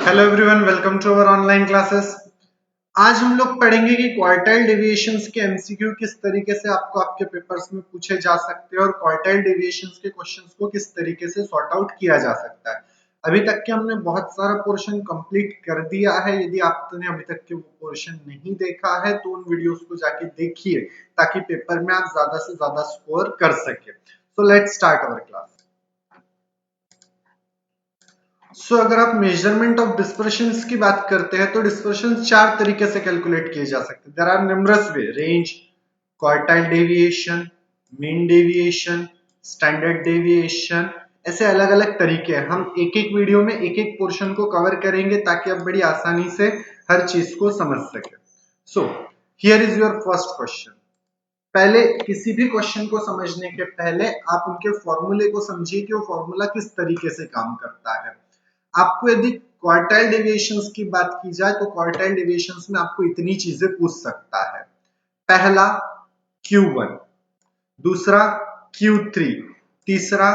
Hello everyone, welcome to our online classes. आज हम लोग पढ़ेंगे कि क्वार्टाइल डेविएशंस के एमसीक्यू किस तरीके से आपको आपके पेपर्स में पूछे जा सकते हैं और क्वार्टाइल डेविएशंस के क्वेश्चंस को किस तरीके से सॉर्ट आउट किया जा सकता है। अभी तक के हमने बहुत सारा पोर्शन कंप्लीट कर दिया है। यदि आपने अभी तक के वो पोर्शन नहीं देखा है तो उन वीडियोस को जाके देखिए ताकि पेपर में आप ज्यादा से ज्यादा स्कोर कर सके। So let's start our class. अगर आप मेजरमेंट ऑफ डिस्पर्शंस की बात करते हैं तो डिस्पर्शंस चार तरीके से कैलकुलेट किए जा सकते हैं। There are numerous way: range, quartile deviation, mean deviation, standard deviation. ऐसे अलग अलग तरीके हैं। हम एक एक वीडियो में एक एक पोर्शन को कवर करेंगे ताकि आप बड़ी आसानी से हर चीज को समझ सके। सो here is your first question. पहले किसी भी क्वेश्चन को समझने के पहले आप उनके फॉर्मूले को समझिए कि वो फॉर्मूला किस तरीके से काम करता है। आपको यदि क्वार्टाइल डेविएशंस की बात की जाए तो क्वार्टाइल डेविएशंस में आपको इतनी चीजें पूछ सकता है। पहला Q1, दूसरा Q3, तीसरा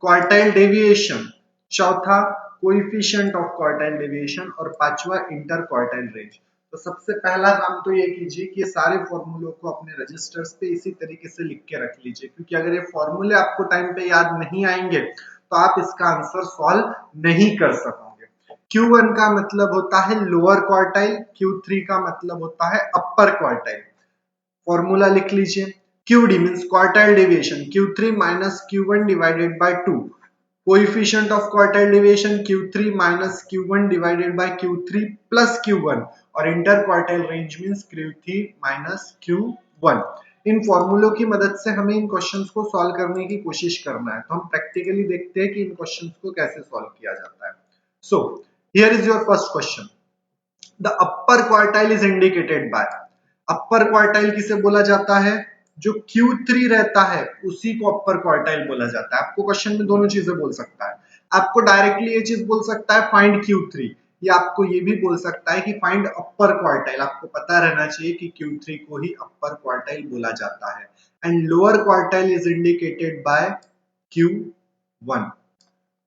क्वार्टाइल डेविएशन, चौथा कोएफिशिएंट ऑफ क्वार्टाइल डेविएशन और पांचवा इंटर क्वार्टाइल रेंज। तो सबसे पहला काम तो ये कीजिए कि ये सारे फॉर्मूलों को अपने रजिस्टर्स पे इसी तरीके से लिख के रख लीजिए, क्योंकि अगर ये फॉर्मूले आपको टाइम पे याद नहीं आएंगे तो आप इसका आंसर सॉल्व नहीं कर सकोगे। Q1 का मतलब होता है लोअर क्वार्टाइल, Q3 का मतलब होता है अपर क्वार्टाइल। फॉर्मूला लिख लीजिए। QD means quartile deviation, Q3 minus Q1 divided by 2। Coefficient of quartile deviation Q3 minus Q1 divided by Q3 plus Q1 और inter quartile range means Q3 minus Q1। इन फॉर्मूलों की मदद से हमें इन क्वेश्चंस को solve करने की कोशिश करना है। तो हम प्रैक्टिकली देखते हैं कि इन क्वेश्चंस को कैसे सॉल्व किया जाता है। सो here is your first question. The upper quartile is indicated by. Upper quartile किसे बोला जाता है? जो Q3 रहता है उसी को अपर क्वार्टाइल बोला जाता है। आपको क्वेश्चन में दोनों चीजें बोल सकता है। आपको डायरेक्टली ये चीज बोल सकता है फाइंड Q3, या आपको ये भी बोल सकता है कि फाइंड अपर क्वार्टाइल। आपको पता रहना चाहिए कि Q3 को ही अपर क्वार्टाइल बोला जाता है। And lower quartile is indicated by Q1।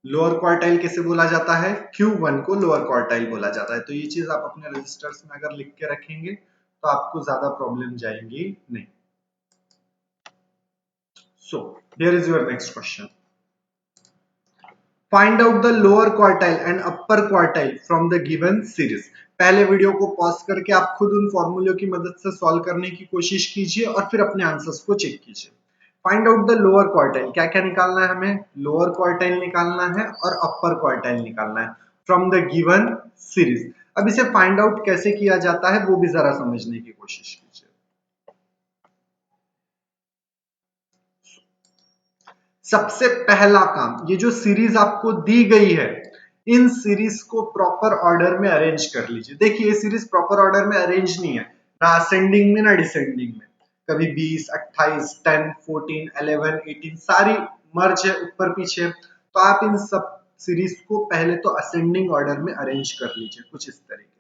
Lower quartile किसे बोला जाता है? Q1 को लोअर क्वार्टाइल बोला जाता है। तो ये चीज आप अपने रजिस्टर्स में अगर लिख के रखेंगे तो आपको ज्यादा प्रॉब्लम जाएंगी नहीं। So here is your next question. Find out the lower quartile and upper quartile from the given series. पहले वीडियो को पॉज करके आप खुद उन फॉर्मूलों की मदद से सॉल्व करने की कोशिश कीजिए और फिर अपने आंसर्स को चेक कीजिए। Find out the lower quartile. क्या क्या निकालना है हमें? लोअर क्वार्टाइल निकालना है और अपर क्वार्टाइल निकालना है फ्रॉम द गिवन सीरीज। अब इसे फाइंड आउट कैसे किया जाता है वो भी जरा समझने की कोशिश कीजिए। सबसे पहला काम, ये जो सीरीज आपको दी गई है इन सीरीज को प्रॉपर ऑर्डर में अरेंज कर लीजिए। देखिए ये सीरीज प्रॉपर ऑर्डर में अरेंज नहीं है, ना असेंडिंग में ना डिसेंडिंग में। कभी 20, 28, 10, 14, 11, 18 सारी मर्ज है ऊपर पीछे। तो आप इन सब सीरीज को पहले तो असेंडिंग ऑर्डर में अरेंज कर लीजिए कुछ इस तरीके से।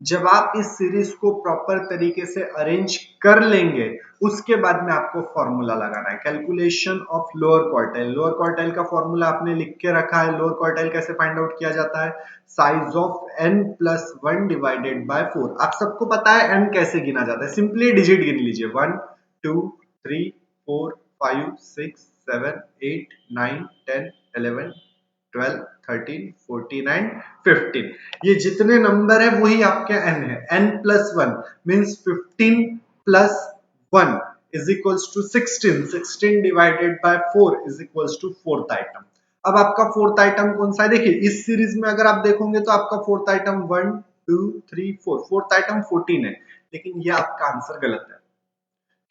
जब आप इस सीरीज को प्रॉपर तरीके से अरेंज कर लेंगे उसके बाद में आपको फॉर्मूला लगाना है calculation of lower quartile. Lower quartile का फॉर्मूला आपने लिख के रखा है। लोअर क्वार्टाइल कैसे फाइंड आउट किया जाता है? Size of n plus 1 divided by 4। आप सबको पता है n कैसे गिना जाता है, सिंपली डिजिट गिन लीजिए 1 2 3 4 5 6 7 8 9 10 11 12 13 14 एंड 15। ये जितने नंबर है वही आपके n है। n plus 1 means 15 plus 1 is equals to 16। 16 divided by 4 is equals to fourth item. अब आपका फोर्थ आइटम कौन सा है? देखिए इस सीरीज में अगर आप देखोगे तो आपका फोर्थ आइटम 1 2 3 4, फोर्थ आइटम 14 है, लेकिन ये आपका आंसर गलत है।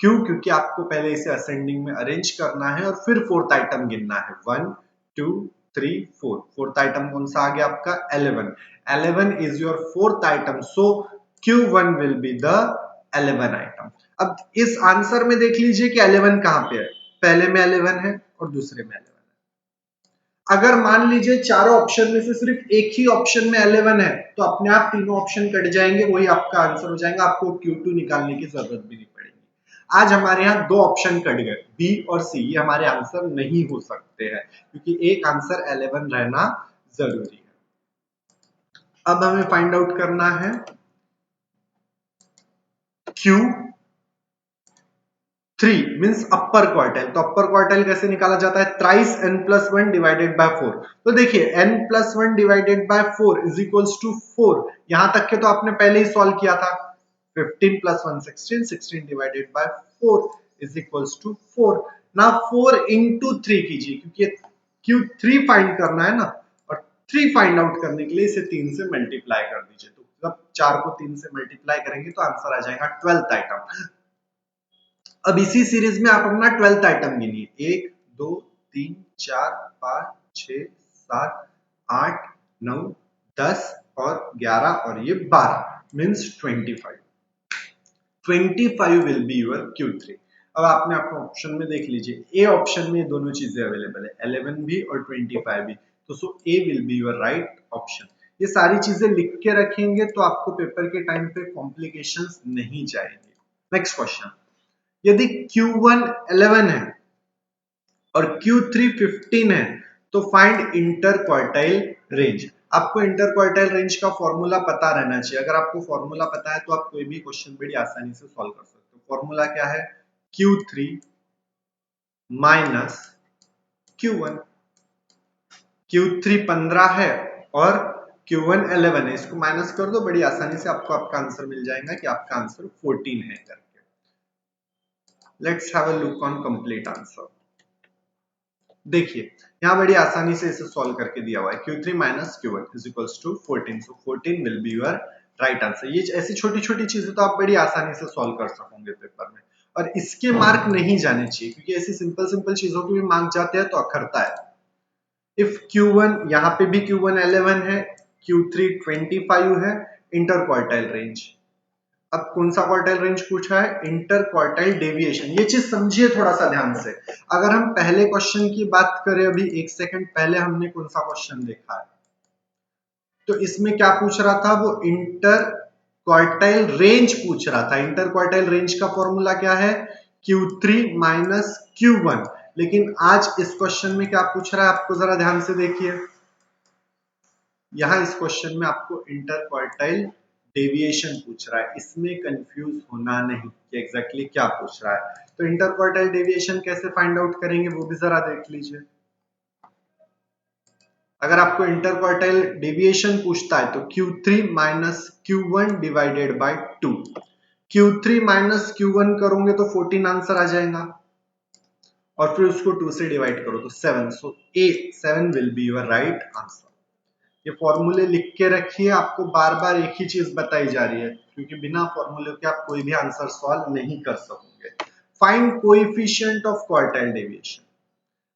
क्यों? क्योंकि आपको पहले इसे असेंडिंग में अरेंज करना है और फिर फोर्थ आइटम गिनना है 1 2 3 4। फोर्थ आइटम कौन सा आ गया आपका? 11। 11 is your fourth item, so Q1 will be the 11 item. अब इस आंसर में देख लीजिए कि 11 कहां पे है। पहले में 11 है और दूसरे में 11 है। अगर मान लीजिए चारों ऑप्शन में से सिर्फ एक ही ऑप्शन में 11 है तो अपने आप तीनों ऑप्शन कट जाएंगे, वही आपका आंसर हो जाएगा। आपको Q2 निकालने की जरूरत भी नहीं पड़ेगी। आज हमारे यहाँ दो ऑप्शन कट गए, बी और सी। ये हमारे आंसर नहीं हो सकते हैं क्योंकि एक आंसर 11 रहना जरूरी है। अब हमें फाइंड आउट करना है Q3 मींस अपर क्वार्टाइल। तो अपर क्वार्टाइल कैसे निकाला जाता है? Thrice n+1 divided by 4। तो देखिए n+1 divided by 4 is equals to 4। यहां तक के तो आपने पहले ही सॉल्व किया था। 15 + 1 16, 16 divided by 4 is equals to 4। Now 4 into 3 कीजिए, क्योंकि Q3 फाइंड करना है ना, और 3 फाइंड आउट करने के लिए इसे 3 से मल्टीप्लाई कर दीजिए। तो जब 4 को 3 से मल्टीप्लाई करेंगे तो आंसर आ जाएगा 12th आइटम। अब इसी सीरीज में आप अपना 12th आइटम गिनिए। 1 2 3 4 5 6 7 8 9 10 और 11 और ये 12 means 25। 25 will be your Q3। अब आपने अपने ऑप्शन में देख लीजिए, ए ऑप्शन में दोनों चीजें अवेलेबल है, 11 भी और 25 भी। तो so A will be your right option. ये सारी चीजें लिख के रखेंगे तो आपको पेपर के टाइम पे कॉम्प्लिकेशंस नहीं जाएंगे। नेक्स्ट क्वेश्चन, यदि Q1 11 है और Q3 15 है तो फाइंड इंटर क्वार्टाइल रेंज। आपको इंटर क्वार्टाइल रेंज का फॉर्मूला पता रहना चाहिए। अगर आपको फॉर्मूला पता है तो आप कोई भी क्वेश्चन बड़ी आसानी से सॉल्व कर सकते हो। फॉर्मूला क्या है? Q3 minus Q1। Q3 15 है और Q1 11 है, इसको माइनस कर दो, बड़ी आसानी से आपको आपका आंसर मिल जाएगा कि आपका आंसर 14 है करके। Let's have a look on complete answer. देखिए यहां बड़ी आसानी से इसे सॉल्व करके दिया हुआ है, Q3 minus Q1 is equals to 14। So 14 will be your right answer. ये ऐसी छोटी छोटी चीजें तो आप बड़ी आसानी से सॉल्व कर सकोगे पेपर में, और इसके मार्क नहीं जाने चाहिए, क्योंकि ऐसी सिंपल सिंपल चीजों के भी मार्क जाते हैं तो अखरता है। इफ Q1, यहाँ पे भी Q1 11 है, Q3 25 है, इंटर क्वार्टाइल रेंज। अब कौन सा क्वार्टाइल रेंज पूछा है? Inter quartile deviation. ये चीज समझिए थोड़ा सा ध्यान से। अगर हम पहले क्वेश्चन की बात करें, अभी एक सेकंड पहले हमने कौन सा क्वेश्चन देखा है, तो इसमें क्या पूछ रहा था? वो इंटर क्वार्टाइल रेंज पूछ रहा था। इंटर क्वार्टाइल रेंज का फॉर्मूला क्या है? Q3 minus Q1। लेकिन आज इस क्वेश्चन में क्या पूछ रहा है, आपको जरा ध्यान से देखिए। यहाँ इस क्वेश्चन में आपको इंटर क्वार्टाइल डेविएशन पूछ रहा है। इसमें कंफ्यूज होना नहीं कि एग्जैक्टली क्या पूछ रहा है। तो इंटर क्वार्टाइल डेविएशन कैसे फाइंड आउट करेंगे वो भी जरा देख लीजिए। अगर आपको इंटर क्वार्टाइल डेविएशन पूछता है तो Q3 minus Q1 divided by 2। Q3 minus Q1 करोगे तो 14 आंसर आ जाएगा, और फिर उसको 2 से डिवाइड करो तो 7। सो ए 7 will be your right answer. ये फॉर्मूले लिख के रखिए, आपको बार बार एक ही चीज बताई जा रही है, क्योंकि बिना फॉर्मूले के आप कोई भी आंसर सॉल्व नहीं कर सकोगे। Find coefficient of quartile deviation.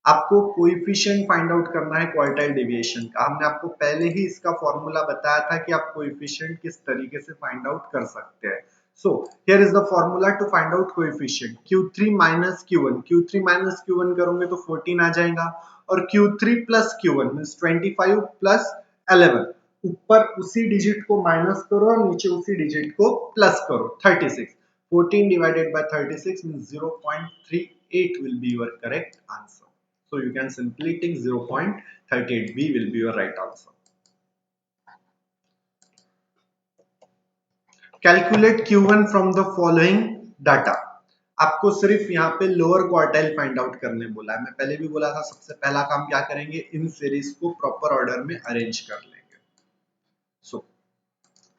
आपको कोएफिशिएंट फाइंड आउट करना है क्वार्टाइल डेविएशन का। हमने आपको पहले ही इसका फॉर्मूला बताया था कि आप कोएफिशिएंट किस तरीके से फाइंड आउट कर सकते हैं। So here is the formula to find out coefficient. Q3 minus Q1, Q3 minus Q1 करोगे तो 14 आ जाएगा, और Q3 plus Q1 means 25 plus 11। ऊपर उसी डिजिट को माइनस करो और नीचे उसी डिजिट को प्लस करो, 36। 14 divided by 36 means 0.38 will be your correct answer. So you can simply take 0.38b will be your right answer. Calculate Q1 from the following data. आपको सिर्फ यहाँ पे लोअर क्वार्टाइल फाइंड आउट करने बोला है। मैं पहले भी बोला था सबसे पहला काम क्या करेंगे, इन सीरीज को प्रॉपर ऑर्डर में अरेंज कर लेंगे। So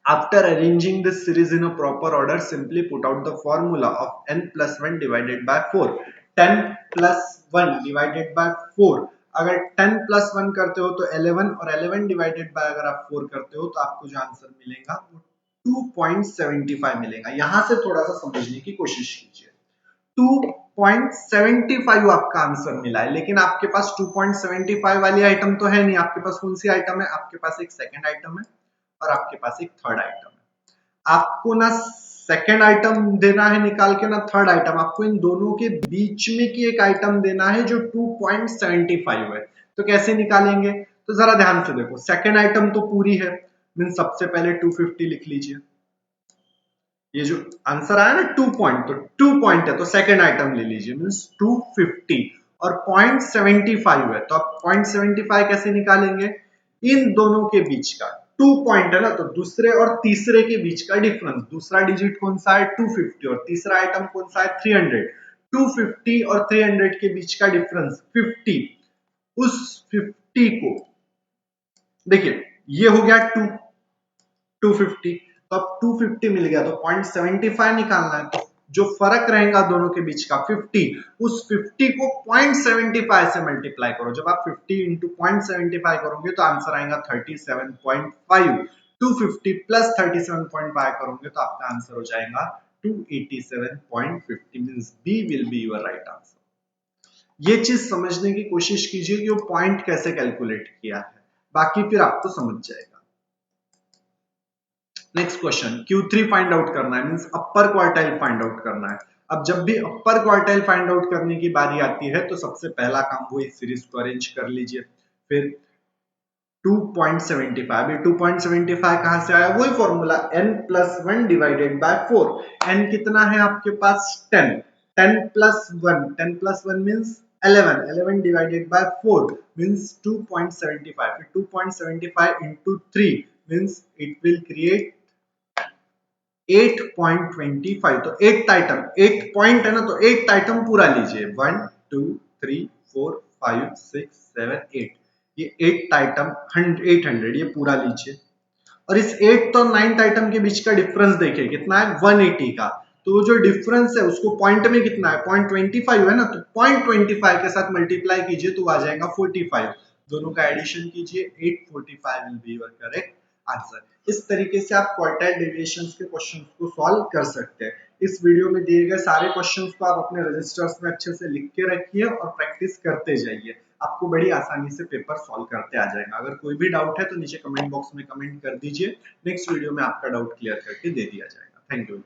after arranging this series in a proper order, simply put out the formula of n plus 1 divided by 4. 10 plus 1 divided by 4. अगर 10 plus 1 करते हो तो 11, और 11 divided by अगर आप 4 करते हो तो आपको जो आंसर मिलेगा वो 2.75 मिलेगा। यहां से थोड़ा सा समझने की कोशिश कीजिए। 2.75 आपका आंसर मिला है, लेकिन आपके पास 2.75 वाली आइटम तो है नहीं। आपके पास कौन सी आइटम है? आपके पास एक सेकंड आइटम है और आपके पास एक थर्ड आइटम है। आपको ना सेकंड आइटम देना है निकाल के, ना थर्ड आइटम। आपको इन दोनों के बीच में की एक आइटम देना है जो 2.75 है। तो कैसे निकालेंगे? तो जरा ध्यान से देखो, सेकंड आइटम तो पूरी है, मीन सबसे पहले 250 लिख लीजिए। ये जो आंसर आया ना 2 पॉइंट, तो 2 पॉइंट है तो सेकंड आइटम ले लीजिए, मीन 250। और 0.75 है तो आप 0.75 कैसे निकालेंगे? इन दोनों के बीच का 2 पॉइंट है ना, तो दूसरे और तीसरे के बीच का डिफरेंस, दूसरा डिजिट कौन सा है 250 और तीसरा आइटम कौन सा है 300, 250 और 300 के बीच का डिफरेंस 50, उस 50 को देखिए ये हो गया 250, तो अब 250 मिल गया तो 0.75 निकालना है, तो जो फर्क रहेगा दोनों के बीच का 50, उस 50 को 0.75 से मल्टीप्लाई करो, जब आप 50 इंटू 0.75 करोगे तो आंसर आएगा 37.5, 250 प्लस 37.5 करोगे तो आपका आंसर हो जाएगा 287.50, means B will be your right answer. ये चीज समझने की कोशिश कीजिए कि वो पॉइंट कैसे कैलकुलेट किया है, बाकी फिर आप तो समझ जाएगा। Next question, Q3 find out करना है, मींस अपर क्वार्टाइल फाइंड आउट करना है। अब जब भी अपर क्वार्टाइल फाइंड आउट करने की बारी आती है तो सबसे पहला काम वो इस सीरीज को अरेंज कर लीजिए। फिर 2.75, ये 2.75 कहां से आया, वही formula n plus 1 divided by 4। n कितना है आपके पास 10, 10 plus 1, 10 plus 1 means 11, 11 divided by 4 means 2.75, 2.75 into 3 means it will create 8.25, तो 8th आइटम, 8 पॉइंट है ना, तो 8th आइटम पूरा लीजिए, 1 2 3 4 5 6 7 8, ये 8th आइटम 800, ये पूरा लीजिए। और इस 8th और 9th आइटम के बीच का डिफरेंस देखिए कितना है 180 का, तो जो डिफरेंस है उसको पॉइंट में कितना है 0.25 है ना, तो 0.25 के साथ मल्टीप्लाई कीजिए तो आ जाएगा 45, दोनों का एडिशन कीजिए 845 will be your correct answer. इस तरीके से आप क्वार्टाइल डेविएशंस के क्वेश्चंस को सॉल्व कर सकते हैं। इस वीडियो में दिए गए सारे क्वेश्चंस को आप अपने रजिस्टर्स में अच्छे से लिख के रखिए और प्रैक्टिस करते जाइए, आपको बड़ी आसानी से पेपर सॉल्व करते आ जाएगा। अगर कोई भी डाउट है तो नीचे कमेंट बॉक्स में कमेंट कर दीजिए, नेक्स्ट वीडियो में आपका डाउट क्लियर करके दे दिया जाएगा। Thank you.